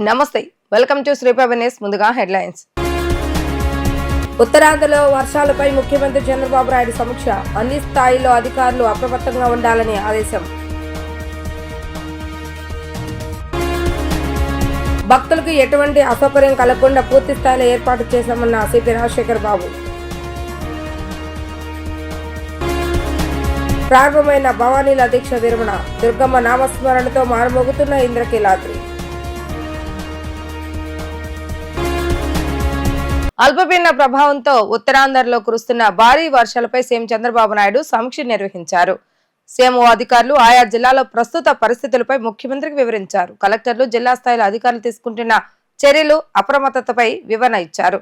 నమస్తే, welcome to Sriprabha news. ముందుగా headlines. ఉత్తరాంధ్రలో వర్షాలపై ముఖ్యమంత్రి చంద్రబాబు నాయుడు సమీక్ష. అన్ని స్థాయిల్లో అధికారులు అప్రమత్తంగా ఉండాలని ఆదేశం. భక్తులకు ఎటువంటి అసౌకర్యం కలగకుండా పూర్తి స్థాయిలో ఏర్పాటు చేశామన్న సిపి రాజశేఖర్ బాబు. ప్రారంభమైన భవానీల దీక్ష విరమణ. దుర్గమ్మ నామస్మరణతో మారుమోగుతున్న ఇంద్రకీలాద్రి. అల్పపీడన ప్రభావంతో ఉత్తరాంధ్రలో కురుస్తున్న భారీ వర్షాలపై సీఎం చంద్రబాబు నాయుడు సమీక్ష నిర్వహించారు. సీఎంఓ అధికారులు ఆయా జిల్లాలో ప్రస్తుత పరిస్థితులపై ముఖ్యమంత్రికి వివరించారు. కలెక్టర్లు జిల్లా స్థాయిలో అధికారులు తీసుకుంటున్న చర్యలు, అప్రమత్తతపై వివరణ ఇచ్చారు.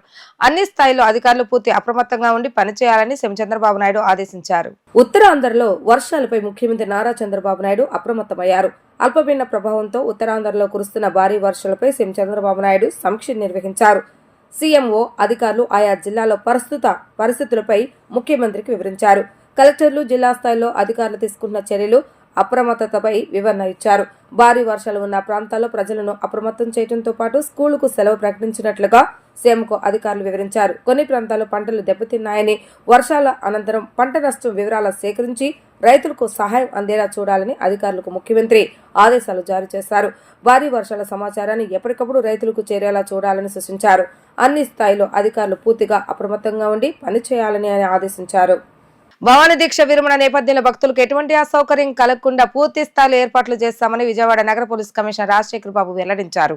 అన్ని స్థాయిలో అధికారులు పూర్తి అప్రమత్తంగా ఉండి పనిచేయాలని సీఎం చంద్రబాబు నాయుడు ఆదేశించారు. ఉత్తరాంధ్రలో వర్షాలపై ముఖ్యమంత్రి నారా చంద్రబాబు నాయుడు అప్రమత్తమయ్యారు. అల్పపీడన ప్రభావంతో ఉత్తరాంధ్రలో కురుస్తున్న భారీ వర్షాలపై సీఎం చంద్రబాబు నాయుడు సమీక్ష నిర్వహించారు. సీఎంఓ అధికారులు ఆయా జిల్లాలో ప్రస్తుత పరిస్థితులపై ముఖ్యమంత్రికి వివరించారు. కలెక్టర్లు జిల్లా స్థాయిలో అధికారులు తీసుకున్న చర్యలు, అప్రమత్తతపై వివరణ ఇచ్చారు. భారీ వర్షాలు ఉన్న ప్రాంతాల్లో ప్రజలను అప్రమత్తం చేయడంతో పాటు స్కూలుకు సెలవు ప్రకటించినట్లుగా సీఎంకు అధికారులు వివరించారు. కొన్ని ప్రాంతాల్లో పంటలు దెబ్బతిన్నాయని, వర్షాల అనంతరం పంట నష్టం వివరాలు సేకరించి రైతులకు సహాయం అందేలా చూడాలని అధికారులకు ముఖ్యమంత్రి ఆదేశాలు జారీ చేశారు. భారీ వర్షాల సమాచారాన్ని ఎప్పటికప్పుడు రైతులకు చేరేలా చూడాలని సూచించారు. అన్ని స్థాయిలో అధికారులు పూర్తిగా అప్రమత్తంగా ఉండి పనిచేయాలని ఆయన ఆదేశించారు. భవానీ దీక్ష విరమణ నేపథ్యంలో భక్తులకు ఎటువంటి అసౌకర్యం కలగకుండా పూర్తి స్థాయిలో ఏర్పాట్లు చేస్తామని విజయవాడ నగర పోలీస్ కమిషనర్ రాజశేఖర్ బాబు వెల్లడించారు.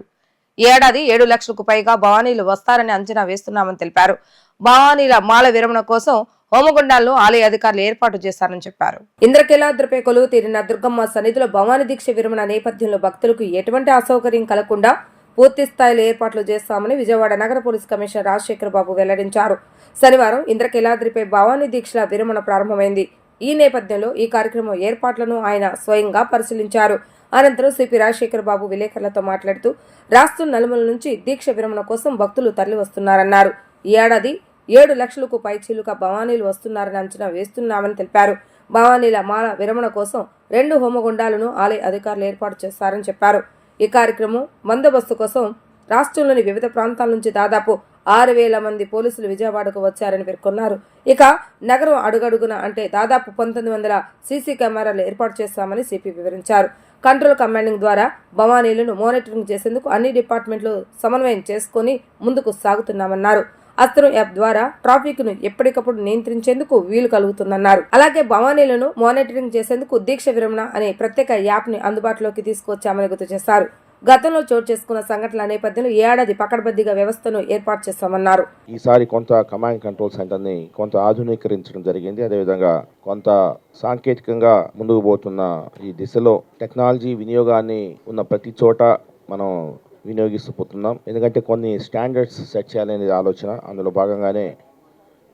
ఈ ఏడాది 7 లక్షలకు పైగా భవానీలు వస్తారని అంచనా వేస్తున్నామని తెలిపారు. భవానీల మాల విరమణ కోసం హోమగుండాలను ఆలయ అధికారులు ఏర్పాటు చేశారని చెప్పారు. ఇంద్రకీలాద్రిపై కొలువు తీరిన దుర్గమ్మ సన్నిధిలో భవానీ దీక్ష విరమణ నేపథ్యంలో భక్తులకు ఎటువంటి అసౌకర్యం కలగకుండా పూర్తి స్థాయిలో ఏర్పాట్లు చేస్తామని విజయవాడ నగర పోలీస్ కమిషనర్ రాజశేఖర్ బాబు వెల్లడించారు. శనివారం ఇంద్రకీలాద్రిపై భవానీ దీక్షల విరమణ ప్రారంభమైంది. ఈ నేపథ్యంలో ఈ కార్యక్రమం ఏర్పాట్లను ఆయన స్వయంగా పరిశీలించారు. అనంతరం సిపి రాజశేఖర్ బాబు విలేకరులతో మాట్లాడుతూ రాష్ట్రం నలుమూల నుంచి దీక్ష విరమణ కోసం భక్తులు తరలివస్తున్నారన్నారు. ఈ ఏడాది 7 లక్షలకు పైచీలుగా భవానీలు వస్తున్నారని అంచనా వేస్తున్నామని తెలిపారు. భవానీల మాల విరమణ కోసం 2 హోమగుండాలను ఆలయ అధికారులు ఏర్పాటు చేస్తారని చెప్పారు. ఈ కార్యక్రమం బందోబస్తు కోసం రాష్ట్రంలోని వివిధ ప్రాంతాల నుంచి దాదాపు 6,000 మంది పోలీసులు విజయవాడకు వచ్చారని పేర్కొన్నారు. ఇక నగరం అడుగడుగున అంటే దాదాపు 1900 సీసీ కెమెరాలు ఏర్పాటు చేస్తామని సిపి వివరించారు. కంట్రోల్ కమాండింగ్ ద్వారా భవానీలను మానిటరింగ్ చేసేందుకు అన్ని డిపార్ట్మెంట్లు సమన్వయం చేసుకుని ముందుకు సాగుతున్నామన్నారు. అస్త్రం యాప్ ద్వారా ట్రాఫిక్ ను ఎప్పటికప్పుడు నియంత్రించేందుకు వీలు కలుగుతుందన్నారు. అలాగే భవానీలను మానిటరింగ్ చేసేందుకు దీక్ష విరమణ అనే ప్రత్యేక యాప్ ని అందుబాటులోకి తీసుకొచ్చామని గుర్తు చేశారు. గతంలో చోటు చేసుకున్న సంఘటనల నేపథ్యంలో ఏడాది పకడ్బందీగా వ్యవస్థను ఏర్పాటు చేస్తామన్నారు. ఈసారి కొంత కమాండ్ కంట్రోల్ సెంటర్ ని కొంత ఆధునీకరించడం జరిగింది. అదేవిధంగా కొంత సాంకేతికంగా ముందుకు పోతున్న ఈ దిశలో టెక్నాలజీ వినియోగాన్ని ఉన్న ప్రతి చోట మనం వినియోగిస్తూ పోతున్నాం. ఎందుకంటే కొన్ని స్టాండర్డ్స్ సెట్ చేయాలనేది ఆలోచన. అందులో భాగంగానే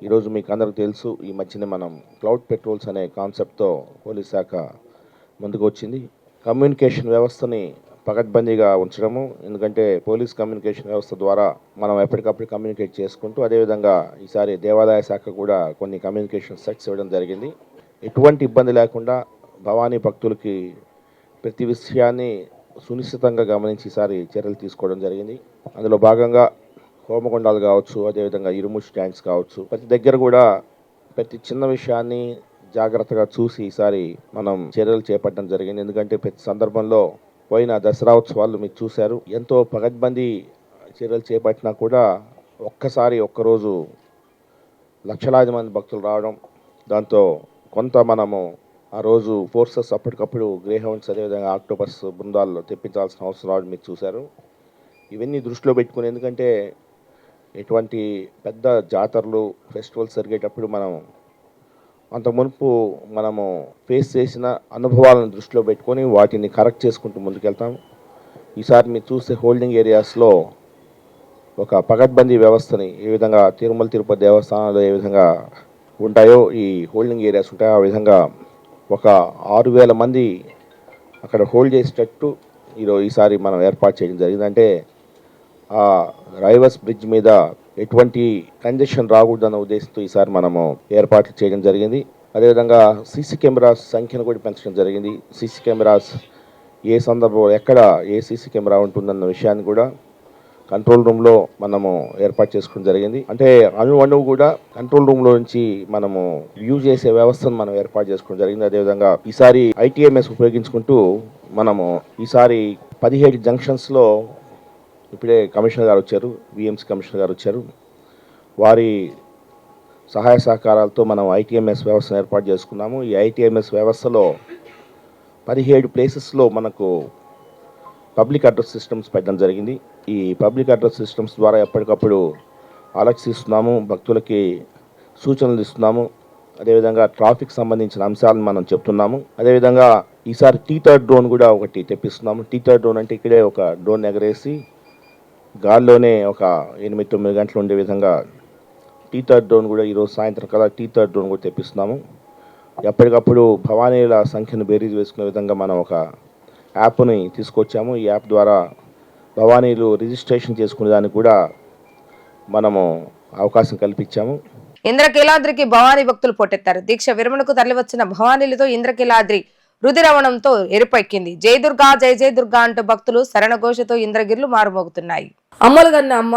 ఈరోజు మీకు అందరికీ తెలుసు, ఈ మధ్యనే మనం క్లౌడ్ పెట్రోల్స్ అనే కాన్సెప్ట్తో పోలీస్ శాఖ ముందుకు వచ్చింది. కమ్యూనికేషన్ వ్యవస్థని పకడ్బందీగా ఉంచడము, ఎందుకంటే పోలీస్ కమ్యూనికేషన్ వ్యవస్థ ద్వారా మనం ఎప్పటికప్పుడు కమ్యూనికేట్ చేసుకుంటూ, అదేవిధంగా ఈసారి దేవాదాయ శాఖ కూడా కొన్ని కమ్యూనికేషన్ సెట్స్ ఇవ్వడం జరిగింది. ఎటువంటి ఇబ్బంది లేకుండా భవానీ భక్తులకి ప్రతి విషయాన్ని సునిశ్చితంగా గమనించి ఈసారి చర్యలు తీసుకోవడం జరిగింది. అందులో భాగంగా హోమగుండాలు కావచ్చు, అదేవిధంగా ఇరుము స్టాండ్స్ కావచ్చు, ప్రతి దగ్గర కూడా ప్రతి చిన్న విషయాన్ని జాగ్రత్తగా చూసి ఈసారి మనం చర్యలు చేపట్టడం జరిగింది. ఎందుకంటే ప్రతి సందర్భంలో పోయిన దసరా ఉత్సవాలు మీరు చూశారు, ఎంతో పకడ్బందీ చర్యలు చేపట్టినా కూడా ఒక్కరోజు లక్షలాది మంది భక్తులు రావడం, దాంతో కొంత మనము ఆ రోజు ఫోర్సెస్ అప్పటికప్పుడు గ్రే హౌండ్స్ అదేవిధంగా ఆక్టోపస్ బృందాల్లో తెప్పించాల్సిన అవసరం రావడం మీరు చూశారు. ఇవన్నీ దృష్టిలో పెట్టుకుని, ఎందుకంటే ఎటువంటి పెద్ద జాతరలు ఫెస్టివల్స్ జరిగేటప్పుడు మనం అంత మునుపు మనము ఫేస్ చేసిన అనుభవాలను దృష్టిలో పెట్టుకొని వాటిని కరెక్ట్ చేసుకుంటూ ముందుకెళ్తాం. ఈసారి మీరు చూస్తే హోల్డింగ్ ఏరియాస్లో ఒక పకడ్బందీ వ్యవస్థని ఏ విధంగా తిరుమల తిరుపతి దేవస్థానాలు ఏ విధంగా ఉంటాయో ఈ హోల్డింగ్ ఏరియాస్ ఉంటాయో ఆ విధంగా ఒక 6,000 మంది అక్కడ హోల్డ్ చేసేటట్టు ఈసారి మనం ఏర్పాటు చేయడం జరిగింది. అంటే ఆ రైవర్స్ బ్రిడ్జ్ మీద ఎటువంటి కంజెషన్ రాకూడదన్న ఉద్దేశంతో ఈసారి మనము ఏర్పాట్లు చేయడం జరిగింది. అదేవిధంగా సీసీ కెమెరాస్ సంఖ్యను కూడా పెంచడం జరిగింది. సీసీ కెమెరాస్ ఏ సందర్భంలో ఎక్కడ ఏ సీసీ కెమెరా ఉంటుందన్న విషయాన్ని కూడా కంట్రోల్ రూమ్లో మనము ఏర్పాటు చేసుకోవడం జరిగింది. అంటే అణువు కూడా కంట్రోల్ రూమ్లో నుంచి మనము వ్యూ చేసే వ్యవస్థను మనం ఏర్పాటు చేసుకోవడం జరిగింది. అదేవిధంగా ఈసారి ITMS ఉపయోగించుకుంటూ మనము ఈసారి 17 జంక్షన్స్లో ఇప్పుడే కమిషనర్ గారు వచ్చారు, VMC కమిషనర్ గారు వచ్చారు. వారి సహాయ సహకారాలతో మనం ITMS వ్యవస్థను ఏర్పాటు చేసుకున్నాము. ఈ ITMS వ్యవస్థలో 17 ప్లేసెస్లో మనకు పబ్లిక్ అడ్రస్ సిస్టమ్స్ పెట్టడం జరిగింది. ఈ పబ్లిక్ అడ్రస్ సిస్టమ్స్ ద్వారా ఎప్పటికప్పుడు అలర్ట్స్ ఇస్తున్నాము, భక్తులకి సూచనలు ఇస్తున్నాము. అదేవిధంగా ట్రాఫిక్ సంబంధించిన అంశాలను మనం చెప్తున్నాము. అదేవిధంగా ఈసారి టీథర్డ్ డ్రోన్ కూడా ఒకటి తెప్పిస్తున్నాము. టీథర్డ్ డ్రోన్ అంటే ఇక్కడే ఒక డ్రోన్ ఎగరేసి గాల్లోనే ఒక 8-9 గంటలు ఉండే విధంగా టీథర్డ్ డ్రోన్ కూడా ఈరోజు సాయంత్రం కల్లా టీథర్డ్ డ్రోన్ కూడా తెప్పిస్తున్నాము. ఎప్పటికప్పుడు భవానీల సంఖ్యను బేరీజ్ వేసుకునే విధంగా మనం ఒక యాప్ని తీసుకొచ్చాము. ఈ యాప్ ద్వారా భవానీలు రిజిస్ట్రేషన్ చేసుకునే దానికి కూడా మనము అవకాశం కల్పించాము. ఇంద్రకీలాద్రికి భవానీ భక్తులు పోటెత్తారు. దీక్ష విరమణకు తరలివచ్చిన భవానీలతో ఇంద్రకీలాద్రి రుధిరవణంతో ఎరుపెక్కింది. జై దుర్గా జై జై దుర్గా అంటూ భక్తులు శరణఘోషతో ఇంద్రగిరులు మారుమోగుతున్నాయి. అమ్మలుగన్న అమ్మ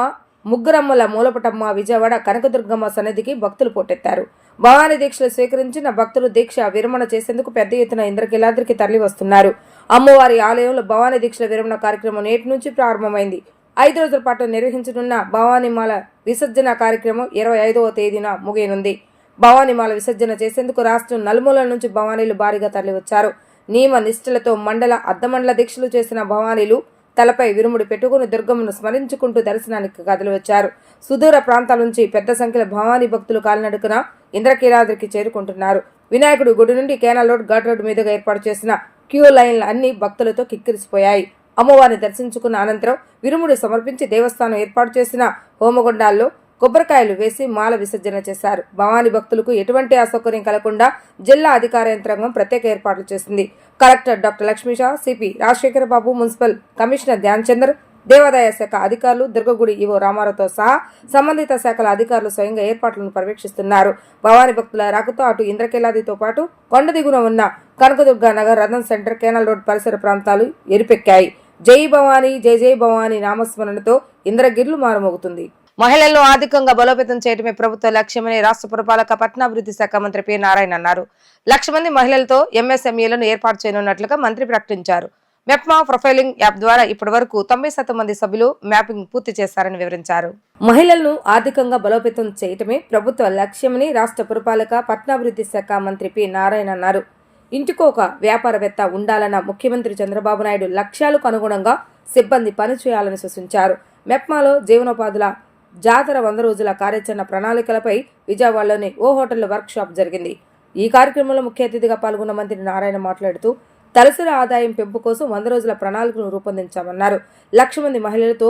ముగ్గురమ్మల మూలపటమ్మ విజయవాడ కనకదుర్గమ్మ సన్నిధికి భక్తులు పోటెత్తారు. భవానీ దీక్షలు స్వీకరించిన భక్తులు దీక్ష విరమణ చేసేందుకు పెద్ద ఎత్తున ఇంద్రకీలాద్రికి తరలి వస్తున్నారు. అమ్మవారి ఆలయంలో భవానీ దీక్షల విరమణ కార్యక్రమం నేటి నుంచి ప్రారంభమైంది. 5 రోజుల పాటు నిర్వహించనున్న భవానీమాల విసర్జన కార్యక్రమం 25వ తేదీన ముగియనుంది. భవానీమాల విసర్జన చేసేందుకు రాష్ట్రం నలుమూలల నుంచి భవానీలు భారీగా తరలివచ్చారు. నియమ నిష్ఠలతో మండల అర్ధమండల దీక్షలు చేసిన భవానీలు తలపై విరుముడి పెట్టుకుని దుర్గమ్మను స్మరించుకుంటూ దర్శనానికి కదిలివచ్చారు. సుదూర ప్రాంతాల నుంచి పెద్ద సంఖ్యలో భవానీ భక్తులు కాలినడకన ఇంద్రకీలాద్రికి చేరుకుంటున్నారు. వినాయకుడి గుడి నుండి కేనాల్ రోడ్, ఘాట్ రోడ్ మీదుగా ఏర్పాటు చేసిన క్యూ లైన్లు అన్ని భక్తులతో కిక్కిరిసిపోయాయి. అమ్మవారిని దర్శించుకున్న అనంతరం విరుముడి సమర్పించి దేవస్థానం ఏర్పాటు చేసిన హోమగుండాల్లో కొబ్బరికాయలు వేసి మాల విసర్జన చేశారు. భవానీ భక్తులకు ఎటువంటి అసౌకర్యం కలగకుండా జిల్లా అధికార యంత్రాంగం ప్రత్యేక ఏర్పాట్లు చేసింది. Collector doctor Lakshmisha, CP Rajasekhara Babu, municipal commissioner Dhyan Chandar, దేవాదాయ శాఖ అధికారులు, దుర్గగుడి ఈవో రామారావుతో సహా సంబంధిత శాఖల అధికారులు స్వయంగా ఏర్పాట్లను పర్యవేక్షిస్తున్నారు. భవానీ భక్తుల రాకతో అటు ఇంద్రకీలాద్రితో పాటు కొండ దిగున ఉన్న Kanakadurga Nagar, Rathan centre, canal road పరిసర ప్రాంతాలు ఎరిపెక్కాయి. జై భవానీ జై జై భవానీ నామస్మరణతో ఇంద్రగిర్లు మారుమోగుతుంది. మహిళలను ఆర్థికంగా బలోపేతం చేయడమే ప్రభుత్వ లక్ష్యమని రాష్ట్ర పురపాలక పట్టణాభివృద్ధి శాఖ మంత్రి పి నారాయణ అన్నారు. 1,00,000 మంది మహిళలతో MSMEలను ఏర్పాటు చేయనున్నట్లుగా మంత్రి ప్రకటించారు. మెప్మా ప్రొఫైలింగ్ యాప్ ద్వారా ఇప్పటి వరకు 90% మంది సభ్యులు మ్యాపింగ్ పూర్తి చేశారని వివరించారు. మహిళలను ఆర్థికంగా బలోపేతం చేయటమే ప్రభుత్వ లక్ష్యమని రాష్ట్ర పురపాలక పట్టణాభివృద్ధి శాఖ మంత్రి పి నారాయణ అన్నారు. ఇంటికో ఒక వ్యాపారవేత్త ఉండాలన్న ముఖ్యమంత్రి చంద్రబాబు నాయుడు లక్ష్యాలకు అనుగుణంగా సిబ్బంది పనిచేయాలని సూచించారు. మెప్మాలో జీవనోపాధుల జాతర 100 రోజుల కార్యాచరణ ప్రణాళికలపై విజయవాడలోని ఓ హోటల్లో వర్క్ షాప్ జరిగింది. ఈ కార్యక్రమంలో ముఖ్య అతిథిగా పాల్గొన్న మంత్రి నారాయణ మాట్లాడుతూ తలసరి ఆదాయం పెంపు కోసం 100 రోజుల ప్రణాళికను రూపొందించామన్నారు. 1,00,000 మంది మహిళలతో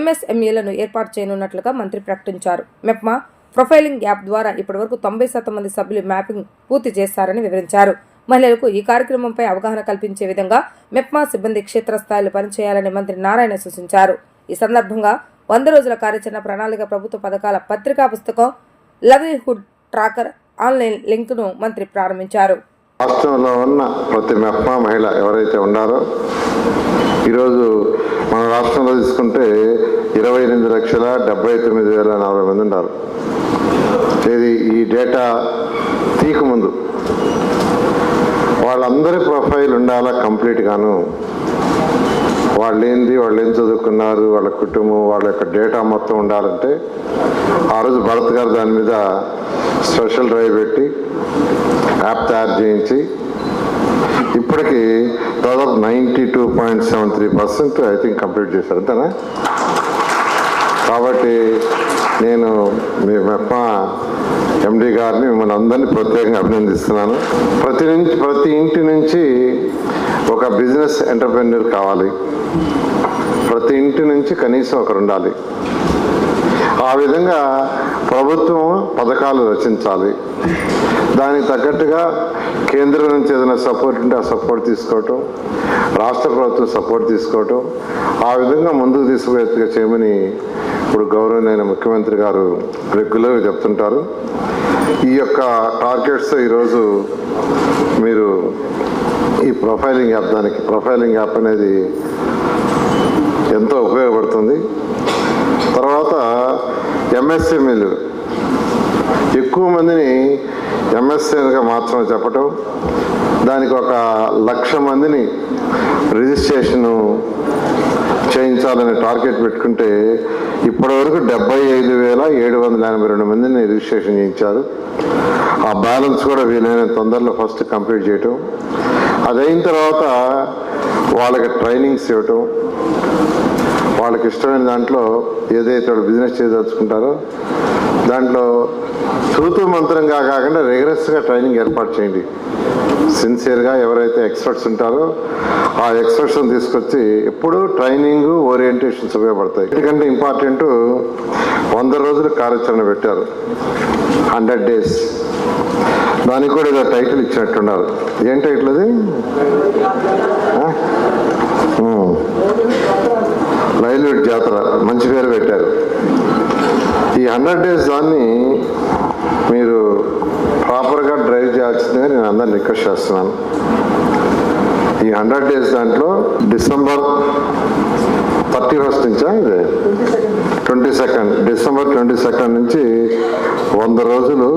MSMEలను ఏర్పాటు చేయనున్నట్లుగా మంత్రి ప్రకటించారు. మెప్మా ప్రొఫైలింగ్ యాప్ ద్వారా ఇప్పటివరకు 90% మంది సభ్యులు మ్యాపింగ్ పూర్తి చేశారని వివరించారు. మహిళలకు ఈ కార్యక్రమంపై అవగాహన కల్పించే విధంగా మెప్మా సిబ్బంది క్షేత్రస్థాయిలో పనిచేయాలని మంత్రి నారాయణ సూచించారు. ఈ సందర్భంగా 100 రోజుల కార్యాచరణ ప్రణాళిక, ప్రభుత్వ పథకాల పత్రికా పుస్తకం, లవ్లీహుడ్ ట్రాకర్ ఆన్లైన్ లింక్ను మంత్రి ప్రారంభించారు. రాష్ట్రంలో ఉన్న ప్రతి మెప్మా మహిళ ఎవరైతే ఉన్నారో ఈరోజు మన రాష్ట్రంలో తీసుకుంటే 28,79,040 మంది ఉన్నారు. ఇది ఈ డేటా తీయకముందు వాళ్ళందరి ప్రొఫైల్ ఉండాలా కంప్లీట్గాను. వాళ్ళు ఏం చదువుకున్నారు, వాళ్ళ కుటుంబం, వాళ్ళ యొక్క డేటా మొత్తం ఉండాలంటే ఆ రోజు భరత్ గారు దాని మీద స్పెషల్ డ్రైవ్ పెట్టి యాప్ తయారు చేయించి ఇప్పటికీ దాదాపు 92.73% ఐ థింక్ కంప్లీట్ చేశారు అంతేనా. కాబట్టి నేను మీ మెప్మా MD గారిని మిమ్మల్ని అందరినీ ప్రత్యేకంగా అభినందిస్తున్నాను. ప్రతి ఇంటి నుంచి ఒక బిజినెస్ ఎంటర్ప్రెన్యూర్ కావాలి. ప్రతి ఇంటి నుంచి కనీసం ఒకరు ఉండాలి. ఆ విధంగా ప్రభుత్వం పథకాలు రచించాలి. దానికి తగ్గట్టుగా కేంద్రం నుంచి ఏదైనా సపోర్ట్ ఉంటే ఆ సపోర్ట్ తీసుకోవటం, రాష్ట్ర ప్రభుత్వం సపోర్ట్ తీసుకోవటం, ఆ విధంగా ముందుకు తీసుకుపోయేట్టుగా చేయమని ఇప్పుడు గౌరవనీయ ముఖ్యమంత్రి గారు రెగ్యులర్గా చెప్తుంటారు. ఈ యొక్క టార్గెట్స్ ఈరోజు మీరు ఈ ప్రొఫైలింగ్ యాప్, దానికి ప్రొఫైలింగ్ యాప్ అనేది ఎంతో ఉపయోగపడుతుంది. తర్వాత ఎంఎస్ఎంఈలు ఎక్కువ మందిని ఎంఎస్ఎంగా మార్చమని చెప్పటం, దానికి 1,00,000 మందిని రిజిస్ట్రేషను చేయించాలని టార్గెట్ పెట్టుకుంటే ఇప్పటివరకు 75,782 మందిని రిజిస్ట్రేషన్ చేయించారు. ఆ బ్యాలెన్స్ కూడా వీలైన తొందరలో ఫస్ట్ కంప్లీట్ చేయటం, అదైన తర్వాత వాళ్ళకి ట్రైనింగ్స్ ఇవ్వటం, వాళ్ళకి ఇష్టమైన దాంట్లో ఏదైతే వాళ్ళు బిజినెస్ చేయదలుచుకుంటారో దాంట్లో తూతూ మంత్రంగా కాకుండా రెగ్యులర్స్గా ట్రైనింగ్ ఏర్పాటు చేయండి. సిన్సియర్గా ఎవరైతే ఎక్స్పర్ట్స్ ఉంటారో ఆ ఎక్స్పర్ట్స్ని తీసుకొచ్చి ఎప్పుడూ ట్రైనింగ్ ఓరియంటేషన్స్ ఉపయోగపడతాయి. ఎందుకంటే ఇంపార్టెంట్ 100 రోజులు కార్యాచరణ పెట్టారు, 100 days. దానికి కూడా ఏదో టైటిల్ ఇచ్చినట్టున్నారు. ఏం టైటిల్ అది? లైవ్లీవుడ్ జాతర, మంచి పేరు పెట్టారు. ఈ 100 days దాన్ని మీరు ప్రాపర్గా డ్రైవ్ చేయాల్సిందిగా నేను అందరిని రిక్వెస్ట్ చేస్తున్నాను. ఈ 100 days దాంట్లో డిసెంబర్ 31st నుంచా, ఇదే 22nd, డిసెంబర్ 22nd నుంచి 100 రోజులు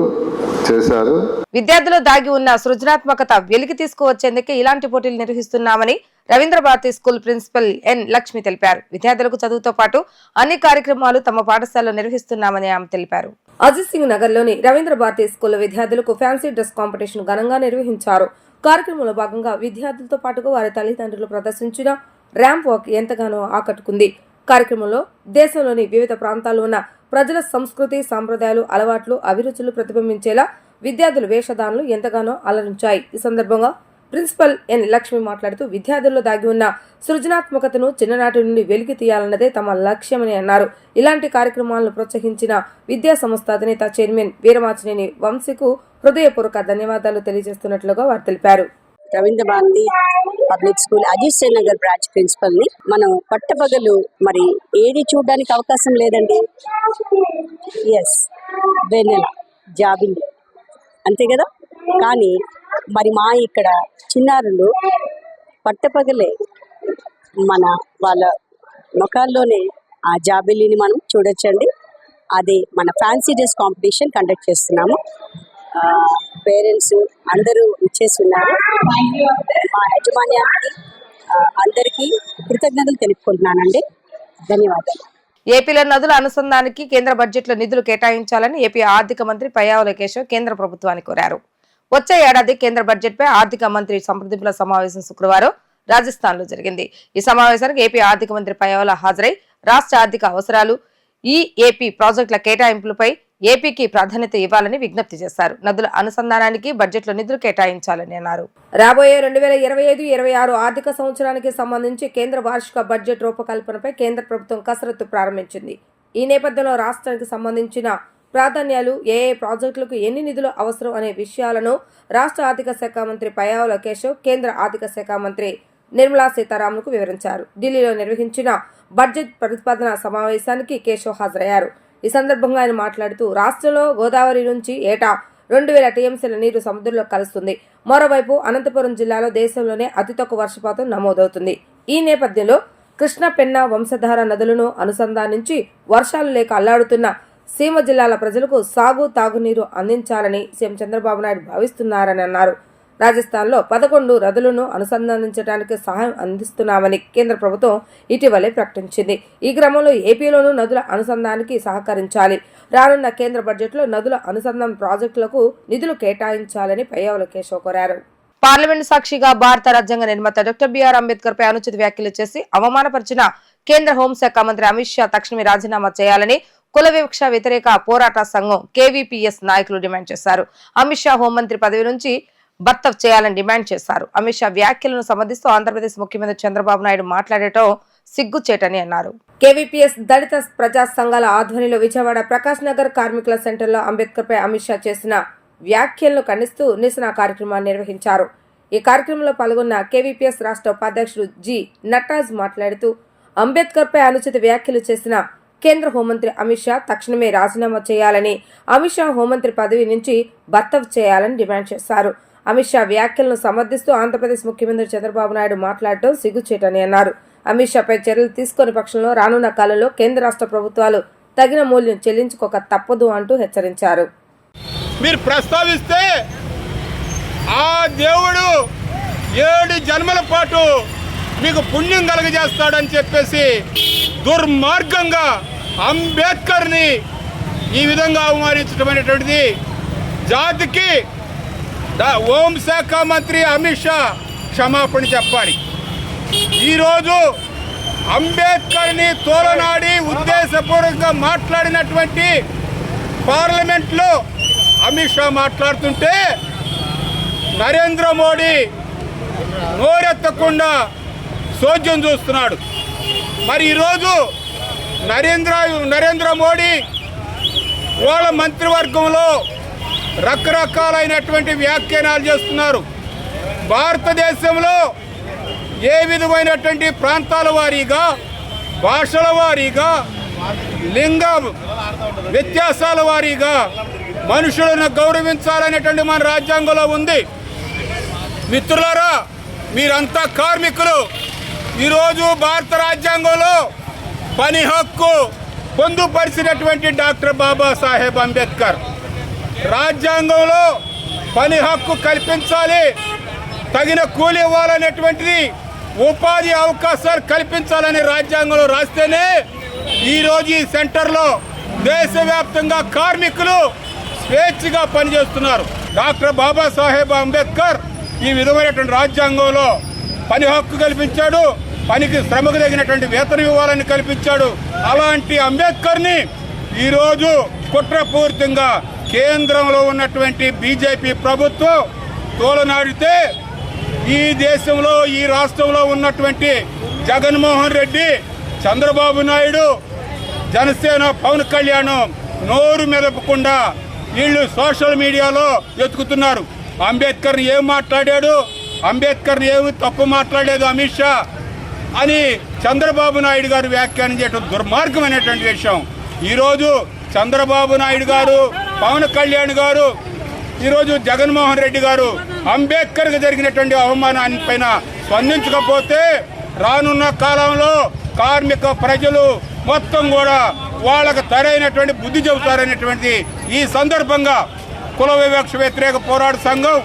చేశారు. విద్యార్థులు దాగి ఉన్న సృజనాత్మకత వెలికి తీసుకువచ్చేందుకే ఇలాంటి పోటీలు నిర్వహిస్తున్నామని Ravindra Bharati school principal N Lakshmi తెలిపారు. విద్యార్థులకు చదువుతో పాటు అన్ని కార్యక్రమాలు తమ పాఠశాలలో నిర్వహిస్తున్నామని ఆమె తెలిపారు. అజిత్ సింగ్ నగర్ లోని రవీంద్ర భారతి స్కూల్ విద్యార్థులకు ఫ్యాన్సీ డ్రెస్ కాంపిటీషన్ ఘనంగా నిర్వహించారు. కార్యక్రమంలో భాగంగా విద్యార్థులతో పాటుగా వారి తల్లిదండ్రులు ప్రదర్శించిన ర్యాంప్ వాక్ ఎంతగానో ఆకట్టుకుంది. కార్యక్రమంలో దేశంలోని వివిధ ప్రాంతాల్లో ఉన్న ప్రజల సంస్కృతి, సాంప్రదాయాలు, అలవాట్లు, అభిరుచులు ప్రతిబింబించేలా విద్యార్థుల వేషధారణలు ఎంతగానో అలరించాయి. ఈ సందర్భంగా ప్రిన్సిపల్ ఎన్ లక్ష్మి మాట్లాడుతూ విద్యార్థుల్లో దాగి ఉన్న సృజనాత్మకతను చిన్ననాటి నుండి వెలికి తీయాలన్నదే తమ లక్ష్యమని అన్నారు. ఇలాంటి కార్యక్రమాలను ప్రోత్సహించిన విద్యా సంస్థ అధినేత చైర్మన్ వీరమాచినేని వంశీకు హృదయపూర్వక ధన్యవాదాలు తెలియజేస్తున్నట్లుగా వారు తెలిపారు. Ravindra Bharati public school Ajit Singh Nagar branch principal ని మనం పట్టపగలు మరి ఏది చూడడానికి అవకాశం లేదండి. ఎస్, వెన్నెల, జాబిల్లి, అంతే కదా. కానీ మరి మా ఇక్కడ చిన్నారులు పట్టపగలే మన వాళ్ళ ముఖాల్లోనే ఆ జాబిల్లిని మనం చూడొచ్చండి. అది మన ఫ్యాన్సీ డ్రెస్ కాంపిటీషన్ కండక్ట్ చేస్తున్నాము. పేరెంట్స్ అందరూ ఇచ్చేసి ఉన్నారు. మా యాజమాన్యానికి అందరికీ కృతజ్ఞతలు తెలుపుకుంటున్నానండి. ధన్యవాదాలు. ఏపీలో నదుల అనుసంధానానికి కేంద్ర బడ్జెట్లో నిధులు కేటాయించాలని ఏపీ ఆర్థిక మంత్రి పయ్యావుల కేశవ్ కేంద్ర ప్రభుత్వాన్ని కోరారు. వచ్చే ఏడాది కేంద్ర బడ్జెట్ పై ఆర్థిక మంత్రి సంప్రదింపుల సమావేశం శుక్రవారం రాజస్థాన్ లో జరిగింది. ఈ సమావేశానికి ఏపీ ఆర్థిక మంత్రి పయ్యావుల హాజరై రాష్ట్ర ఆర్థిక అవసరాలు, ఏపీ ప్రాజెక్టుల కేటాయింపులపై ఏపీకి ప్రాధాన్యత ఇవ్వాలని విజ్ఞప్తి చేశారు. నదుల అనుసంధానానికి బడ్జెట్లో నిధులు కేటాయించాలని అన్నారు. రాబోయే 2025-26 ఆర్థిక సంవత్సరానికి సంబంధించి కేంద్ర వార్షిక బడ్జెట్ రూపకల్పనపై కేంద్ర ప్రభుత్వం కసరత్తు ప్రారంభించింది. ఈ నేపథ్యంలో రాష్ట్రానికి సంబంధించిన ప్రాధాన్యాలు, ఏ ప్రాజెక్టులకు ఎన్ని నిధులు అవసరం అనే విషయాలను రాష్ట్ర ఆర్థిక శాఖ మంత్రి పయ్యావుల కేశవ్ కేంద్ర ఆర్థిక శాఖ మంత్రి నిర్మలా సీతారామన్కు వివరించారు. ఢిల్లీలో నిర్వహించిన బడ్జెట్ ప్రతిపాదన సమావేశానికి కేశవ్ హాజరయ్యారు. ఈ సందర్భంగా ఆయన మాట్లాడుతూ రాష్ట్రంలో గోదావరి నుంచి ఏటా 2000 టీఎంసీల నీరు సముద్రంలో కలుస్తుంది. మరోవైపు అనంతపురం జిల్లాలో దేశంలోనే అతి తక్కువ వర్షపాతం నమోదవుతుంది. ఈ నేపథ్యంలో కృష్ణ, పెన్నా, వంశధార నదులను అనుసంధానించి వర్షాలు లేక అల్లాడుతున్న సీమ జిల్లాల ప్రజలకు సాగు, తాగునీరు అందించాలని సీఎం చంద్రబాబు నాయుడు భావిస్తున్నారని అన్నారు. రాజస్థాన్లో 11 నదులను అనుసంధానించడానికి సహాయం అందిస్తున్నామని కేంద్ర ప్రభుత్వం ఇటీవలే ప్రకటించింది. ఈ క్రమంలో ఏపీలోనూ నదుల అనుసంధానానికి సహకరించాలి. రానున్న కేంద్ర బడ్జెట్లో నదుల అనుసంధాన ప్రాజెక్టులకు నిధులు కేటాయించాలని పయ్యావుల కేశవ్ కోరారు. పార్లమెంటు సాక్షిగా భారత రాజ్యాంగ నిర్మాత డాక్టర్ బిఆర్ అంబేద్కర్ పై అనుచిత వ్యాఖ్యలు చేసి అవమానపరిచిన కేంద్ర హోంశాఖ మంత్రి అమిత్ షా తక్షణమే రాజీనామా చేయాలని కుల వివక్ష వ్యతిరేక పోరాట సంఘం కేవీపీఎస్ నాయకులు డిమాండ్ చేశారు. అమిత్ షా హోంమంత్రి పదవి నుంచి బర్తఫ్ చేయాలని డిమాండ్ చేశారు. అమిత్ షా వ్యాఖ్యలను సమర్థిస్తూ ఆంధ్రప్రదేశ్ ముఖ్యమంత్రి చంద్రబాబు నాయుడు మాట్లాడటం సిగ్గుచేటని అన్నారు. కేవీపీఎస్ దళిత ప్రజా సంఘాల ఆధ్వర్యంలో విజయవాడ ప్రకాష్ నగర్ కార్మికుల సెంటర్లో అంబేద్కర్ పై అమిత్ షా చేసిన వ్యాఖ్యలను ఖండిస్తూ నిరసన కార్యక్రమాన్ని నిర్వహించారు. ఈ కార్యక్రమంలో పాల్గొన్న కేవీపీఎస్ రాష్ట్ర ఉపాధ్యక్షుడు జి నటరాజ్ మాట్లాడుతూ అంబేద్కర్ పై అనుచిత వ్యాఖ్యలు చేసిన కేంద్ర హోంమంత్రి అమిత్ షా తక్షణమే రాజీనామా చేయాలని, అమిత్ షా హోంమంత్రి పదవి నుంచి బర్తఫ్ చేయాలని డిమాండ్ చేశారు. అమిత్ షా వ్యాఖ్యలను సమర్థిస్తూ ఆంధ్రప్రదేశ్ ముఖ్యమంత్రి చంద్రబాబు నాయుడు మాట్లాడటం సిగ్గుచేటని అన్నారు. అమిత్ షాపై చర్యలు తీసుకునే పక్షంలో రానున్న కాలంలో కేంద్ర రాష్ట్ర ప్రభుత్వాలు తగిన మూల్యం చెల్లించుకోక తప్పదు అంటూ హెచ్చరించారు. మీరు ప్రస్తావిస్తే ఆ దేవుడు 7 జన్మల పాటు మీకు పుణ్యం కలగజేస్తాడని చెప్పేసి దుర్మార్గంగా అంబేద్కర్ని ఈ విధంగా అవమానించడం అనేటువంటిది జాతికి హోంశాఖ మంత్రి అమిత్ షా క్షమాపణ చెప్పాలి. ఈరోజు అంబేద్కర్ని తోలనాడి ఉద్దేశపూర్వకంగా మాట్లాడినటువంటి పార్లమెంట్లో అమిత్ షా మాట్లాడుతుంటే నరేంద్ర మోడీ నోరెత్తకుండా సోద్యం చూస్తున్నాడు. మరి ఈరోజు నరేంద్ర మోడీ వాళ్ళ మంత్రివర్గంలో రకరకాలైనటువంటి వ్యాఖ్యానాలు చేస్తున్నారు. భారతదేశంలో ఏ విధమైనటువంటి ప్రాంతాల వారీగా, భాషల వారీగా, లింగ వ్యత్యాసాల వారీగా మనుషులను గౌరవించాలనేటువంటి మన రాజ్యాంగంలో ఉంది. మిత్రులారా, మీరంతా కార్మికులు. ఈరోజు భారత రాజ్యాంగంలో పని హక్కు పొందుపరిచినటువంటి డాక్టర్ బాబాసాహెబ్ అంబేద్కర్ రాజ్యాంగంలో పని హక్కు కల్పించాలి, తగిన కూలి ఇవ్వాలనేటువంటిది, ఉపాధి అవకాశాలు కల్పించాలని రాజ్యాంగంలో రాస్తేనే ఈరోజు ఈ సెంటర్లో దేశవ్యాప్తంగా కార్మికులు స్వేచ్ఛగా పనిచేస్తున్నారు. డాక్టర్ బాబాసాహెబ్ అంబేద్కర్ ఈ విధమైనటువంటి రాజ్యాంగంలో పని హక్కు కల్పించాడు, పనికి శ్రమకు తగినటువంటి వేతనం ఇవ్వాలని కల్పించాడు. అలాంటి అంబేద్కర్ని ఈరోజు కుట్రపూరితంగా కేంద్రంలో ఉన్నటువంటి బీజేపీ ప్రభుత్వం తోలనాడితే ఈ దేశంలో, ఈ రాష్ట్రంలో ఉన్నటువంటి జగన్మోహన్ రెడ్డి, చంద్రబాబు నాయుడు, జనసేన పవన్ కళ్యాణ్ నోరు మెదపకుండా వీళ్ళు సోషల్ మీడియాలో ఎత్తుకుతున్నారు. అంబేద్కర్ని ఏం మాట్లాడాడు, అంబేద్కర్ని ఏమి తప్పు మాట్లాడలేదు అమిత్ షా అని చంద్రబాబు నాయుడు గారు వ్యాఖ్యానం చేయడం దుర్మార్గమైనటువంటి విషయం. ఈరోజు చంద్రబాబు నాయుడు గారు, పవన్ కళ్యాణ్ గారు, ఈరోజు జగన్మోహన్ రెడ్డి గారు అంబేద్కర్కి జరిగినటువంటి అవమానాన్ని పైన స్పందించకపోతే రానున్న కాలంలో కార్మిక ప్రజలు మొత్తం కూడా వాళ్ళకు సరైనటువంటి బుద్ధి చెబుతారనేటువంటి ఈ సందర్భంగా కుల వివక్ష వ్యతిరేక పోరాట సంఘం,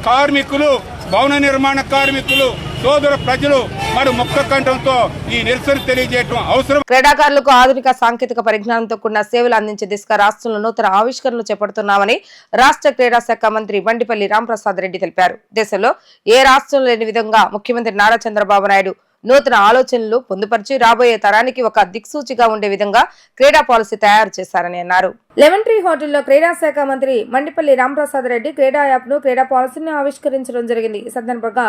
కార్మికులు, భవన నిర్మాణ కార్మికులు, సోదర ప్రజలు మరి ముక్త కంఠంతో ఈ నిరసన తెలియజేయడం అవసరం. క్రీడాకారులకు ఆధునిక సాంకేతిక పరిజ్ఞానంతో కూడిన సేవలు అందించే దిశగా రాష్ట్రంలో నూతన ఆవిష్కరణలు చేపడుతున్నామని రాష్ట్ర క్రీడా శాఖ మంత్రి బండిపల్లి రాంప్రసాద్ రెడ్డి తెలిపారు. దేశంలో ఏ రాష్ట్రంలో లేని విధంగా ముఖ్యమంత్రి నారా చంద్రబాబు నాయుడు నూతన ఆలోచనలు పొందుపరిచి రాబోయే తరానికి ఒక దిక్సూచిగా ఉండే విధంగా క్రీడా పాలసీ తయారు చేశారని అన్నారు. లెమన్ ట్రీ హోటల్లో క్రీడా శాఖ మంత్రి మండిపల్లి రాంప్రసాద్ రెడ్డి క్రీడా యాప్ ను, క్రీడా పాలసీని ఆవిష్కరించడం జరిగింది. ఈ సందర్భంగా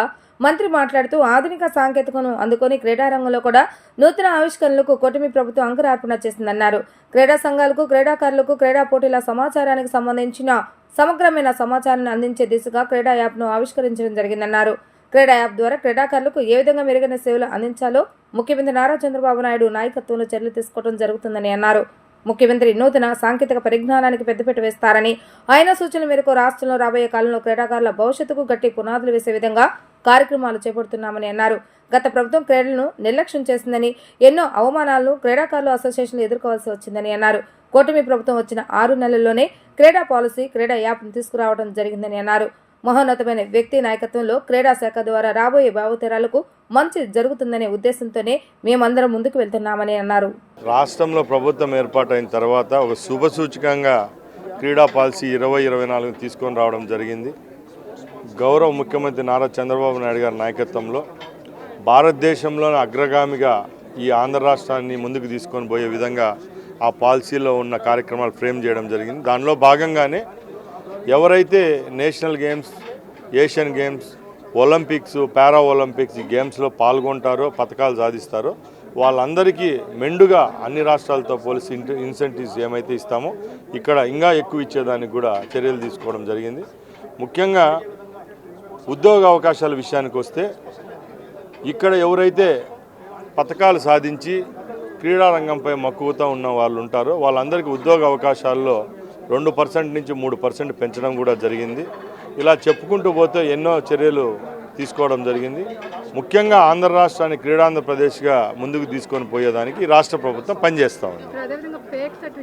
మంత్రి మాట్లాడుతూ ఆధునిక సాంకేతికను అందుకొని క్రీడా రంగంలో కూడా నూతన ఆవిష్కరణలకు కూటమి ప్రభుత్వం అంకురార్పణ చేసిందన్నారు. క్రీడా సంఘాలకు, క్రీడాకారులకు క్రీడా పోటీల సమాచారానికి సంబంధించిన సమగ్రమైన సమాచారాన్ని అందించే దిశగా క్రీడా యాప్ ను ఆవిష్కరించడం జరిగిందన్నారు. క్రీడా యాప్ ద్వారా క్రీడాకారులకు ఏ విధంగా మెరుగైన సేవలు అందించాలో ముఖ్యమంత్రి నారా చంద్రబాబు నాయుడు నాయకత్వంలో చర్యలు తీసుకోవడం జరుగుతుందని అన్నారు. ముఖ్యమంత్రి నూతన సాంకేతిక పరిజ్ఞానానికి పెద్దపీట వేస్తారని, ఆయన సూచనల మేరకు రాష్ట్రంలో రాబోయే కాలంలో క్రీడాకారుల భవిష్యత్తుకు గట్టి పునాదులు వేసే విధంగా కార్యక్రమాలు చేపడుతున్నామని అన్నారు. గత ప్రభుత్వం క్రీడలను నిర్లక్ష్యం చేసిందని, ఎన్నో అవమానాలను క్రీడాకారుల అసోసియేషన్లు ఎదుర్కోవాల్సి వచ్చిందని అన్నారు. కూటమి ప్రభుత్వం వచ్చిన 6 నెలల్లోనే క్రీడా పాలసీ, క్రీడా యాప్ను తీసుకురావడం జరిగిందని అన్నారు. మహోన్నతమైన వ్యక్తి నాయకత్వంలో క్రీడా శాఖ ద్వారా రాబోయే భావితరాలకు మంచి జరుగుతుందనే ఉద్దేశంతోనే మేమందరం ముందుకు వెళ్తున్నామని అన్నారు. రాష్ట్రంలో ప్రభుత్వం ఏర్పాటైన తర్వాత ఒక శుభసూచకంగా క్రీడా పాలసీ 2024 తీసుకొని రావడం జరిగింది. గౌరవ ముఖ్యమంత్రి నారా చంద్రబాబు నాయుడు గారి నాయకత్వంలో భారతదేశంలోని అగ్రగామిగా ఈ ఆంధ్ర రాష్ట్రాన్ని ముందుకు తీసుకొని పోయే విధంగా ఆ పాలసీలో ఉన్న కార్యక్రమాలు ఫ్రేమ్ చేయడం జరిగింది. దానిలో భాగంగానే ఎవరైతే national games, Asian games, Olympics, para Olympics ఈ గేమ్స్లో పాల్గొంటారో, పథకాలు సాధిస్తారో వాళ్ళందరికీ మెండుగా అన్ని రాష్ట్రాలతో పోలిసి ఇన్సెంటివ్స్ ఏమైతే ఇస్తామో ఇక్కడ ఇంకా ఎక్కువ ఇచ్చేదానికి కూడా చర్యలు తీసుకోవడం జరిగింది. ముఖ్యంగా ఉద్యోగ అవకాశాల విషయానికి వస్తే ఇక్కడ ఎవరైతే పథకాలు సాధించి క్రీడారంగంపై మక్కువతో ఉన్న వాళ్ళు ఉంటారో వాళ్ళందరికీ ఉద్యోగ అవకాశాల్లో 2% నుంచి 3% పెంచడం కూడా జరిగింది. ఇలా చెప్పుకుంటూ పోతే ఎన్నో చర్యలు తీసుకోవడం జరిగింది. ముఖ్యంగా ఆంధ్ర రాష్ట్రాన్ని క్రీడాంధ్రప్రదేశ్గా ముందుకు తీసుకొని పోయేదానికి ఈ రాష్ట్ర ప్రభుత్వం పనిచేస్తూ ఉంది. అదేవిధంగా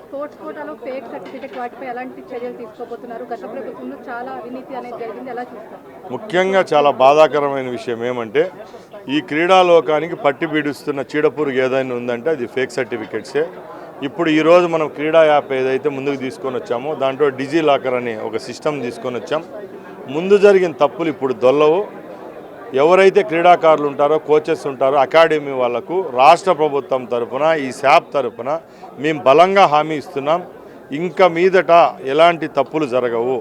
స్పోర్ట్స్ కోటాలో ఫేక్ సర్టిఫికెట్ వాటిపై ఎలాంటి చర్యలు తీసుకోబోతున్నారు? గత ప్రభుత్వంలో చాలా అవినీతి అనేది జరిగింది, ఎలా చూస్తారు? ముఖ్యంగా చాలా బాధాకరమైన విషయం ఏమంటే ఈ క్రీడాలోకానికి పట్టి పీడిస్తున్న చీడపురుగు ఏదైనా ఉందంటే అది ఫేక్ సర్టిఫికెట్సే. ఇప్పుడు ఈరోజు మనం క్రీడా యాప్ ఏదైతే ముందుకు తీసుకొని వచ్చామో దాంట్లో డిజీ లాకర్ అనే ఒక సిస్టమ్ తీసుకొని వచ్చాం. ముందు జరిగిన తప్పులు ఇప్పుడు దొల్లవు. ఎవరైతే క్రీడాకారులు ఉంటారో, కోచెస్ ఉంటారో, అకాడమీ వాళ్లకు రాష్ట్ర ప్రభుత్వం తరఫున ఈ శాప్ తరఫున మేము బలంగా హామీ ఇస్తున్నాం. ఇంకా మీదట ఎలాంటి తప్పులు జరగవు.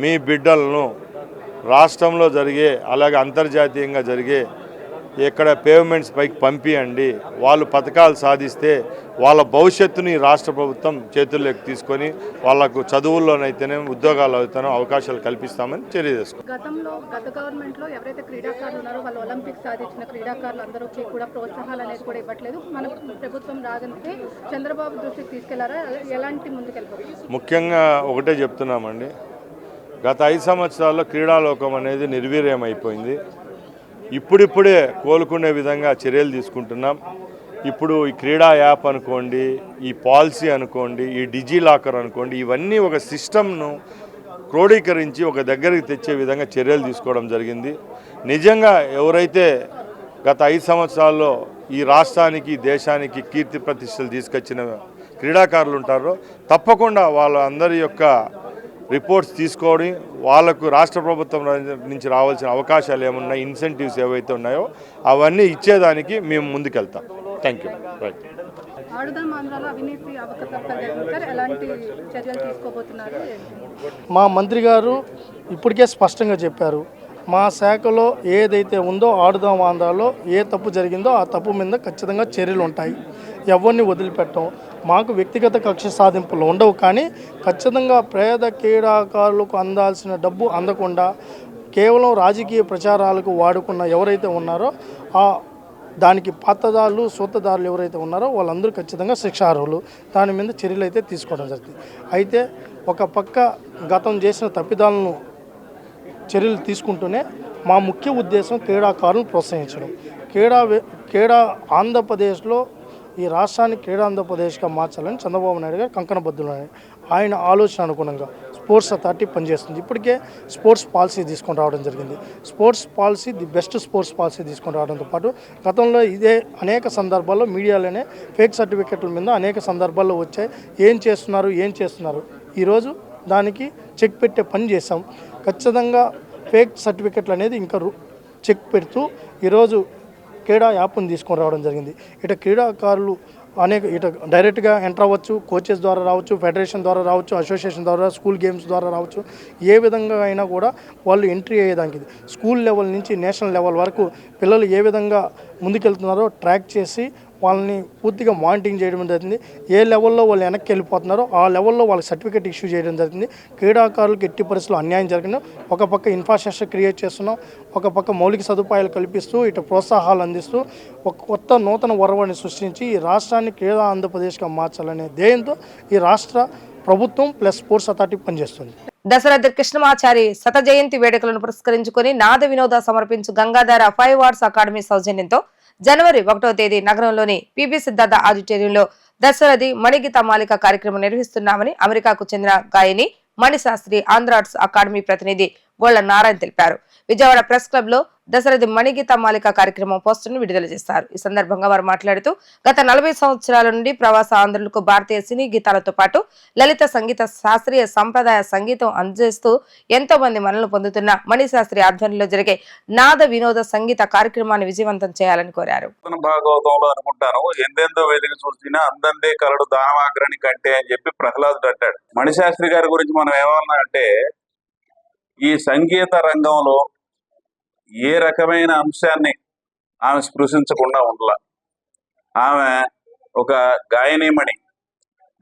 మీ బిడ్డలను రాష్ట్రంలో జరిగే అలాగే అంతర్జాతీయంగా జరిగే ఎక్కడ పేమెంట్స్ పైకి పంపియండి. వాళ్ళు పథకాలు సాధిస్తే వాళ్ళ భవిష్యత్తుని రాష్ట్ర ప్రభుత్వం చేతుల్లోకి తీసుకొని వాళ్ళకు చదువుల్లోనైతేనే ఉద్యోగాలు అయితేనే అవకాశాలు కల్పిస్తామని చర్య తీసుకుంటాం. గత గవర్నమెంట్లో ఎవరైతే క్రీడాకారులు ఉన్నారో వాళ్ళు ఒలింపిక్స్ సాధించిన క్రీడాకారులు అందరికీ కూడా ప్రోత్సాహాలు అనేది కూడా ఇవ్వట్లేదు. మన ప్రభుత్వం రాగంటే చంద్రబాబు దృష్టికి తీసుకెళ్లారా? ఎలాంటి ముందుకెళ్ళిపోతుంది? ముఖ్యంగా ఒకటే చెప్తున్నామండి, గత 5 సంవత్సరాల్లో క్రీడాలోకం అనేది నిర్వీర్యమైపోయింది. ఇప్పుడిప్పుడే కోలుకునే విధంగా చర్యలు తీసుకుంటున్నాం. ఇప్పుడు ఈ క్రీడా యాప్ అనుకోండి, ఈ పాలసీ అనుకోండి, ఈ డిజీ లాకర్ అనుకోండి, ఇవన్నీ ఒక సిస్టమ్ను క్రోడీకరించి ఒక దగ్గరికి తెచ్చే విధంగా చర్యలు తీసుకోవడం జరిగింది. నిజంగా ఎవరైతే గత 5 సంవత్సరాల్లో ఈ రాష్ట్రానికి దేశానికి కీర్తి ప్రతిష్టలు తీసుకొచ్చిన క్రీడాకారులు ఉంటారో తప్పకుండా వాళ్ళందరి యొక్క రిపోర్ట్స్ తీసుకొని వాళ్ళకు రాష్ట్ర ప్రభుత్వం నుంచి రావాల్సిన అవకాశాలు ఏమున్నాయి, ఇన్సెంటివ్స్ ఏవైతే ఉన్నాయో అవన్నీ ఇచ్చేదానికి మేము ముందుకెళ్తాం. Thank you. రైట్. ఆడుదాం ఆంధ్రాలో అవినీతి అవకతవకలు జరిగింది, ఎలాంటి చర్యలు తీసుకోబోతున్నారు? మా మంత్రి గారు ఇప్పటికే స్పష్టంగా చెప్పారు, మా శాఖలో ఏదైతే ఉందో ఆడుదాం ఆంధ్రాలో ఏ తప్పు జరిగిందో ఆ తప్పు మీద ఖచ్చితంగా చర్యలు ఉంటాయి. ఎవరిని వదిలిపెట్టం. మాకు వ్యక్తిగత కక్ష సాధింపులు ఉండవు, కానీ ఖచ్చితంగా పేద క్రీడాకారులకు అందాల్సిన డబ్బు అందకుండా కేవలం రాజకీయ ప్రచారాలకు వాడుకున్న ఎవరైతే ఉన్నారో దానికి పాత్రదారులు సూత్రధారులు ఎవరైతే ఉన్నారో వాళ్ళందరూ ఖచ్చితంగా శిక్షార్హులు. దాని మీద చర్యలు అయితే తీసుకోవడం జరుగుతుంది. అయితే ఒక పక్క గతం చేసిన తప్పిదాలను చర్యలు తీసుకుంటూనే మా ముఖ్య ఉద్దేశం క్రీడాకారులను ప్రోత్సహించడం. క్రీడా ఆంధ్రప్రదేశ్లో ఈ రాష్ట్రాన్ని క్రీడా ఆంధ్రప్రదేశ్గా మార్చాలని చంద్రబాబు నాయుడు గారు కంకణబద్దులని ఆయన ఆలోచన అనుగుణంగా స్పోర్ట్స్ అథారిటీ పనిచేస్తుంది. ఇప్పటికే స్పోర్ట్స్ పాలసీ తీసుకొని రావడం జరిగింది. Sports policy the best sports policy తీసుకొని రావడంతో పాటు గతంలో ఇదే అనేక సందర్భాల్లో మీడియాలోనే ఫేక్ సర్టిఫికెట్ల మీద అనేక సందర్భాల్లో వచ్చాయి. ఏం చేస్తున్నారు ఈరోజు దానికి చెక్ పెట్టే పని చేసాం. ఖచ్చితంగా ఫేక్ సర్టిఫికెట్లు అనేది ఇంకా చెక్ పెడుతూ ఈరోజు క్రీడా యాప్ని తీసుకొని రావడం జరిగింది. ఇట క్రీడాకారులు ఇట డైరెక్ట్గా ఎంటర్ అవ్వచ్చు, కోచెస్ ద్వారా రావచ్చు, ఫెడరేషన్ ద్వారా రావచ్చు, అసోసియేషన్ ద్వారా, స్కూల్ గేమ్స్ ద్వారా రావచ్చు. ఏ విధంగా అయినా కూడా వాళ్ళు ఎంట్రీ అయ్యేదానికి స్కూల్ లెవెల్ నుంచి నేషనల్ లెవెల్ వరకు పిల్లలు ఏ విధంగా ముందుకెళ్తున్నారో ట్రాక్ చేసి వాళ్ళని పూర్తిగా మానిటరింగ్ చేయడం జరిగింది. ఏ లెవెల్లో వాళ్ళు వెనక్కి వెళ్ళిపోతున్నారో ఆ లెవెల్లో వాళ్ళకి సర్టిఫికేట్ ఇష్యూ చేయడం జరిగింది. క్రీడాకారులకు ఎట్టి పరిస్థితుల్లో అన్యాయం జరిగింది. ఒక పక్క ఇన్ఫ్రాస్ట్రక్చర్ క్రియేట్ చేస్తున్నాం, ఒక పక్క మౌలిక సదుపాయాలు కల్పిస్తూ ఇటు ప్రోత్సాహాలు అందిస్తూ ఒక కొత్త నూతన ఒరవడిని సృష్టించి ఈ రాష్ట్రాన్ని క్రీడా ఆంధ్రప్రదేశ్గా మార్చాలనే ధ్యేయంతో ఈ రాష్ట్ర ప్రభుత్వం ప్లస్ స్పోర్ట్స్ అథారిటీ పనిచేస్తుంది. దశరథ కృష్ణమాచారి శత జయంతి వేడుకలను పురస్కరించుకుని నాద వినోద సమర్పించు గంగాధర 5 ఆర్ట్స్ అకాడమీ సౌజన్యంతో జనవరి 1వ తేదీ నగరంలోని పిబి సిద్ధార్థ ఆడిటోరియంలో దశరథి మణిగీత మాలిక కార్యక్రమం నిర్వహిస్తున్నామని అమెరికాకు చెందిన గాయని మణిశాస్త్రి ఆంధ్ర ఆర్ట్స్ అకాడమీ ప్రతినిధి గోళ్ల నారాయణ తెలిపారు. విజయవాడ ప్రెస్ క్లబ్ లో దశరథి మణిగీత మాలిక కార్యక్రమం పోస్టర్ను విడుదల చేశారు. ఈ సందర్భంగా వారు మాట్లాడుతూ గత 40 సంవత్సరాల నుండి ప్రవాస ఆంధ్రులకు భారతీయ సినీ గీతాలతో పాటు లలిత సంగీత, శాస్త్రీయ సంప్రదాయ సంగీతం అందజేస్తూ ఎంతో మంది మనల్ని పొందుతున్న మణిశాస్త్రి ఆధ్వర్యంలో జరిగే నాద వినోద సంగీత కార్యక్రమాన్ని విజయవంతం చేయాలని కోరారు. భాగవతంలో అనుకుంటాను, ఎందెందో వెలిగి చూసినా అందందే కలడు దానవాగ్రని కంటే అని చెప్పి ప్రహ్లాదుడు అంటాడు. మణిశాస్త్రి గారి గురించి మనం ఏమన్నా అంటే ఈ సంగీత రంగంలో ఏ రకమైన అంశాన్ని ఆమె స్పృశించకుండా ఉండాల. ఆమె ఒక గాయనీమణి.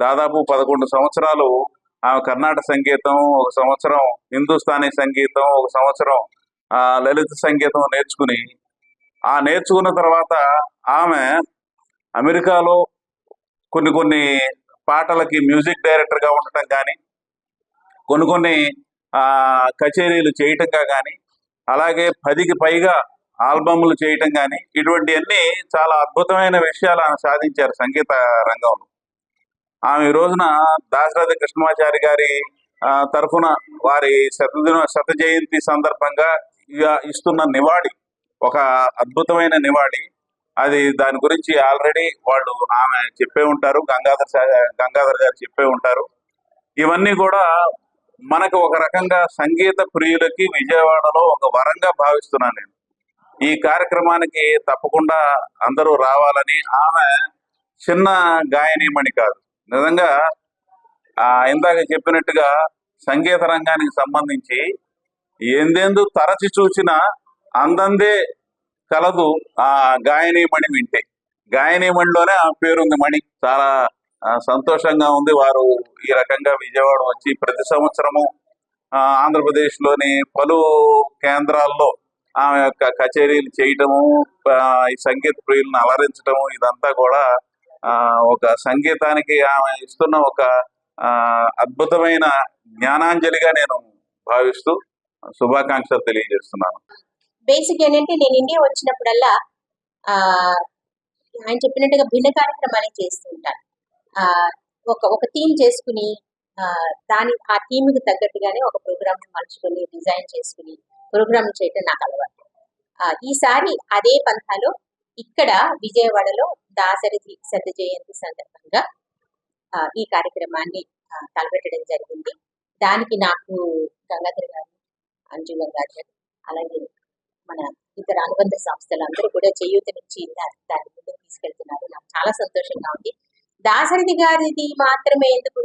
దాదాపు 11 సంవత్సరాలు ఆమె కర్ణాటక సంగీతం, 1 సంవత్సరం హిందుస్థానీ సంగీతం, 1 సంవత్సరం లలిత సంగీతం నేర్చుకున్న తర్వాత ఆమె అమెరికాలో కొన్ని పాటలకి మ్యూజిక్ డైరెక్టర్గా ఉండటం కానీ, కొన్ని కచేరీలు చేయటంగా కానీ, అలాగే 10కి పైగా ఆల్బమ్లు చేయటం కానీ, ఇటువంటివన్నీ చాలా అద్భుతమైన విషయాలు ఆమె సాధించారు సంగీత రంగంలో. ఆమె ఈ రోజున దాశరథి కృష్ణమాచారి గారి తరఫున వారి శత జయంతి సందర్భంగా ఇస్తున్న నివాళి ఒక అద్భుతమైన నివాళి. అది దాని గురించి ఆల్రెడీ వాళ్ళు ఆమె చెప్పే ఉంటారు, గంగాధర్ గారు చెప్పే ఉంటారు. ఇవన్నీ కూడా మనకు ఒక రకంగా సంగీత ప్రియులకి విజయవాడలో ఒక వరంగా భావిస్తున్నాను నేను. ఈ కార్యక్రమానికి తప్పకుండా అందరూ రావాలని. ఆమె చిన్న గాయనీమణి కాదు, నిజంగా ఇందాక చెప్పినట్టుగా సంగీత రంగానికి సంబంధించి ఎందెందు తరచి చూసినా అందందే కలదు ఆ గాయనీమణి వింటే. గాయనీమణిలోనే ఆ పేరుంది మణి. చాలా సంతోషంగా ఉంది వారు ఈ రకంగా విజయవాడ వచ్చి ప్రతి సంవత్సరము ఆంధ్రప్రదేశ్లోని పలు కేంద్రాల్లో ఆమె యొక్క కచేరీలు చేయటము, ఈ సంగీత ప్రియులను అలరించటము, ఇదంతా కూడా ఒక సంగీతానికి ఆమె ఇస్తున్న ఒక అద్భుతమైన జ్ఞానాంజలిగా నేను భావిస్తూ శుభాకాంక్షలు తెలియజేస్తున్నాను. బేసిక్ ఏంటంటే, నేను ఇండియా వచ్చినప్పుడల్లా ఆయన చెప్పినట్టుగా భిన్న కార్యక్రమాలు చేస్తూ ఉంటాను. ఒక థీమ్ చేసుకుని ఆ థీమ్కి తగ్గట్టుగానే ఒక ప్రోగ్రామ్ మలుచుకొని డిజైన్ చేసుకుని ప్రోగ్రామ్ చేయటం నాకు అలవాటు. ఈసారి అదే పంథాలో ఇక్కడ విజయవాడలో దాశరథి శత జయంతి సందర్భంగా ఈ కార్యక్రమాన్ని తలపెట్టడం జరిగింది. దానికి నాకు గంగాధర్ గారు, అంజు గంగాధర్, అలాగే మన ఇతర అనుబంధ సంస్థలు అందరూ కూడా చేయూతనిచ్చి దాని ముందుకు తీసుకెళ్తున్నారు. నాకు చాలా సంతోషంగా ఉంది. దాశరథి గారిది మాత్రమే ఎందుకు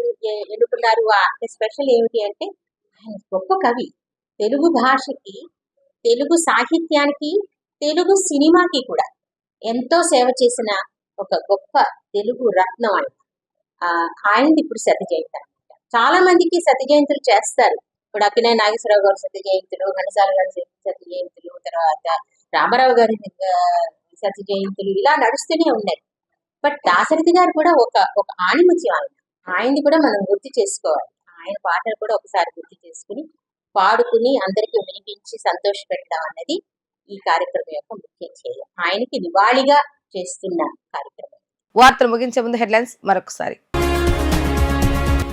ఎన్నుకున్నారు అంటే స్పెషల్ ఏమిటి అంటే, ఆయన గొప్ప కవి. తెలుగు భాషకి, తెలుగు సాహిత్యానికి, తెలుగు సినిమాకి కూడా ఎంతో సేవ చేసిన ఒక గొప్ప తెలుగు రత్నం ఆయన. ఆయనది ఇప్పుడు శత జయంతి అనమాట. చాలా మందికి శత జయంతులు చేస్తారు. ఇప్పుడు అక్కినేని నాగేశ్వరరావు గారు శత జయంతులు, ఘంటసాల గారి శత జయంతులు, తర్వాత రామారావు గారి శత జయంతులు ఇలా నడుస్తూనే ఉన్నాయి. బట్ దాశరథి గారు కూడా ఒక ఆణిముత్యం ఆయన. ఆయనది కూడా మనం గుర్తు చేసుకోవాలి. ఆయన పాటలు కూడా ఒకసారి గుర్తు చేసుకుని పాడుకుని అందరికీ వినిపించి సంతోష పెట్టడం అన్నది ఈ కార్యక్రమం యొక్క ముఖ్య ధ్యేయం. ఆయనకి నివాళిగా చేస్తున్న కార్యక్రమం. వార్తలు ముగించే ముందు హెడ్లైన్స్ మరొకసారి.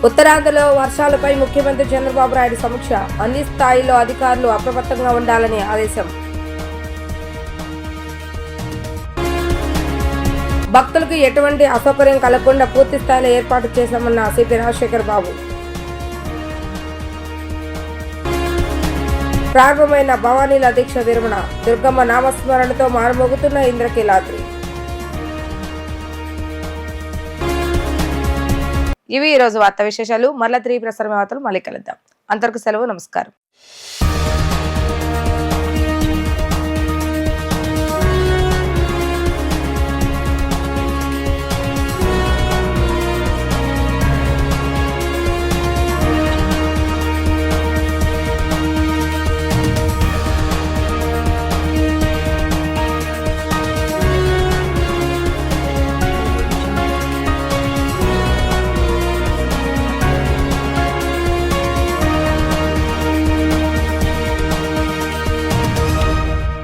ఉత్తరాంధ్రలో వర్షాలపై ముఖ్యమంత్రి చంద్రబాబు నాయుడు సమీక్ష. అన్ని స్థాయిల్లో అధికారులు అప్రమత్తంగా ఉండాలని ఆదేశం. భక్తులకు ఎటువంటి అసౌకర్యం కలగకుండా పూర్తి స్థాయిలో ఏర్పాటు చేశామన్న సిపి రాజశేఖర్ బాబు. ప్రారంభమైన భవానీల దీక్ష విరమణ. దుర్గమ్మ నామస్మరణతో మారుమోగుతున్న ఇంద్రకీలాద్రి. ఇవి ఈరోజు వార్తా విశేషాలు. మరలా 3 ప్రసారం వార్తలు మళ్ళీ కలుద్దాం. అంతవరకు సెలవు. నమస్కారం.